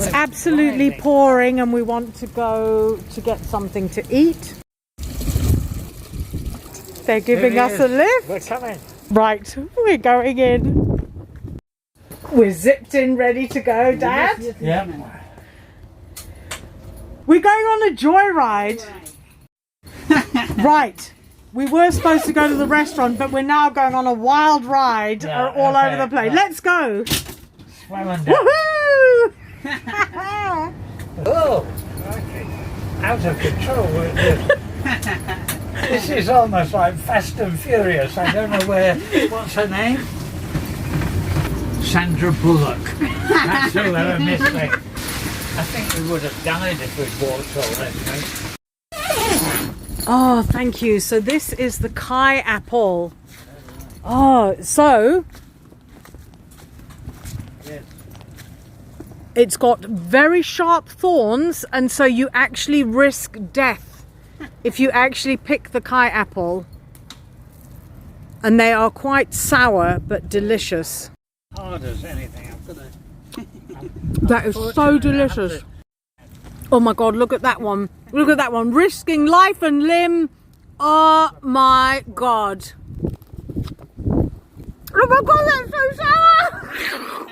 It's absolutely pouring and we want to go to get something to eat. They're giving us a lift. We're coming. Right, we're going in. We're zipped in, ready to go, Dad. Yeah. We're going on a joyride. Right. We were supposed to go to the restaurant, but we're now going on a wild ride all over the place. Let's go. Swimming down. Woohoo! Oh, okay. Out of control. This is almost like Fast and Furious. I don't know what's her name? Sandra Bullock. That's who ever missed me. I think we would have died if we'd walked all this way. Oh, thank you. So this is the Kai apple. Oh, so Yes. it's got very sharp thorns, and so you actually risk death if you actually pick the Kai apple. And they are quite sour but delicious. Hard as anything. I'm gonna. That is so delicious. Oh my God, look at that one. Look at that one. Risking life and limb. Oh my God. Oh my God, that's so sour.